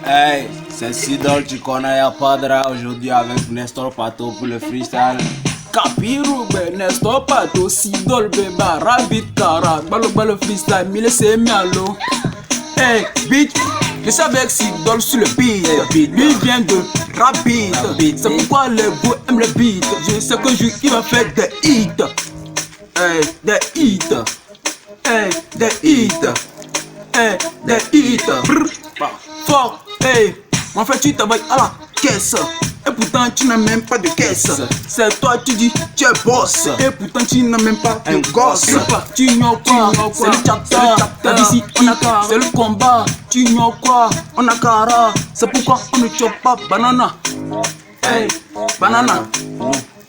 Hey, c'est Sidol, tu connais, y'a pas de rap aujourd'hui avec Nestor Pato pour le freestyle. Capiru be Nestor Pato, Sidol beba, Rabbit Kara, balo freestyle, mille c'est mialo. Hey, beat, je sais avec Sidol sur le beat. Lui vient de Rabbit, c'est pourquoi les gars aiment le beat. Je sais que il va faire des hits. Hey, des hits. Hey, des hits. Hey, des hits. Fort, hey, en fait tu travailles à la caisse. Et pourtant tu n'as même pas de caisse. C'est toi tu dis tu es boss. Et pourtant tu n'as même pas de gosse. Tu ignores quoi? C'est le chapter. T'as dit si on a car, c'est le combat. Tu ignores quoi? On a cara. C'est pourquoi on ne chope pas banana. Hey, banana.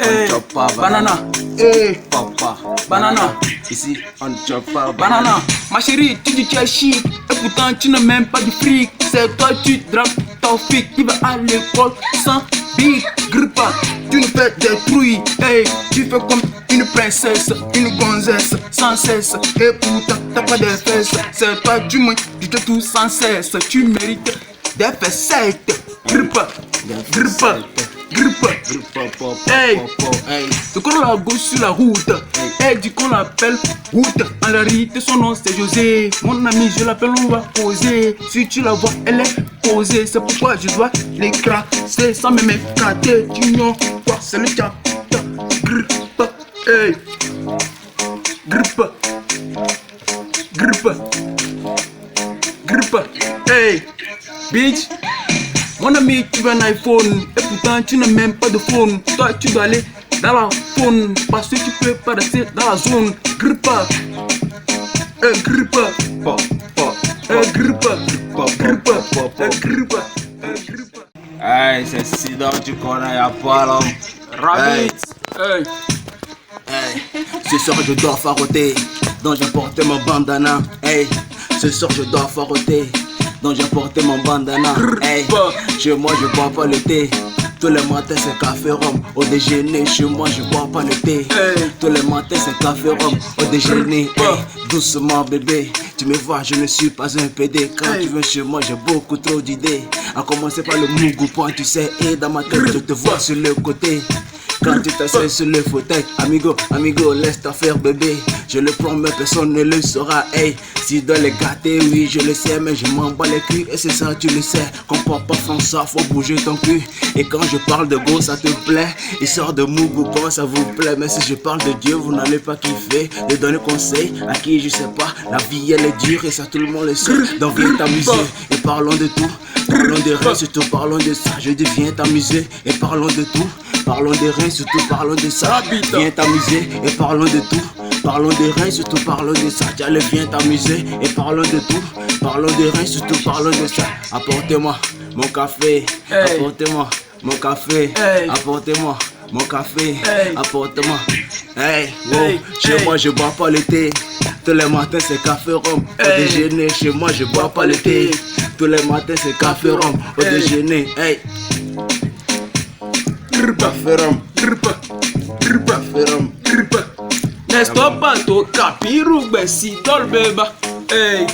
Hey, banana. Hey, Papa, banana. ici on ne chope pas Banana, ma chérie, tu dis tu es chic. Et pourtant tu n'as même pas de fric. C'est toi tu drapes ton flic. Tu vas à l'école sans big grippe. Tu nous fais des trouilles. Hey, tu fais comme une princesse, une gonzesse sans cesse. Et pourtant t'as pas de fesses. C'est toi tu manges du tout sans cesse. Tu mérites des fessettes. Grippe, grippe, grippe. Hey, c'est qu'on la gauche sur la route. Elle dit qu'on l'appelle route. En la réalité, son nom c'est José. Mon ami, je l'appelle, on va causer. Si tu la vois, elle est posée. C'est pourquoi je dois l'écraser sans même éclater. Tu n'as quoi, c'est le chat. Grippe, hey. Grippe, grippe, grippe, hey. Bitch. Mon ami, tu veux un iPhone et pourtant tu n'as même pas de phone. Toi, tu dois aller dans la phone parce que tu peux pas rester dans la zone. Grippe, grippe, grippe, grippe, grippe, grippe. Hey, c'est Sidol, tu connais, y'a pas l'homme. Rabbit, hey. Hey, ce soir je dois faroter, donc j'ai porté mon bandana. Hey, ce soir je dois faroter, donc j'ai porté mon bandana. Hey, chez moi je bois pas le thé. Tous les matins c'est café rhum. Au déjeuner chez moi je bois pas le thé. Hey. Tous les matins c'est café rhum. Au déjeuner, hey, doucement bébé. Tu me vois, je ne suis pas un PD. Quand tu viens chez moi j'ai beaucoup trop d'idées. À commencer par le mougou point, tu sais. Et dans ma tête je te vois sur le côté. Quand tu t'assieds sur le fauteuil, amigo, amigo, laisse ta faire bébé. Je le promets, personne ne le saura. Hey, si dans les gâtés, oui, je le sais, mais je m'en bats les culs. Et c'est ça, tu le sais. Comme papa François, faut bouger ton cul. Et quand je parle de go, ça te plaît. Il sort de Mougoupan, ça vous plaît. Mais si je parle de Dieu, vous n'allez pas kiffer. De donner conseil à qui je sais pas. La vie, elle est dure et ça, tout le monde le sait. Donc viens t'amuser et parlons de tout. Parlons de rien, surtout parlons de ça. Je dis viens t'amuser et parlons de tout. Parlons de rien, surtout parlons de ça. Viens t'amuser et parlons de tout. Parlons de rien, surtout parlons de ça. Allez, viens t'amuser et parlons de tout. Parlons de rien, surtout parlons de ça. Apportez-moi mon café. Hey. Apportez-moi mon café. Hey. Apportez-moi mon café. Hey. Apportez-moi. Hey, wow. Hey. Chez Hey. moi je bois pas le thé. Tous les matins c'est café rhum. Au Hey. déjeuner chez moi je bois pas le thé. Tous les matins c'est café rhum. Au Hey. déjeuner, hey. Café rhum, grippe, grippe, Café rhum. grippe. Nestor Pato, Capiru be Sidol beba, hey.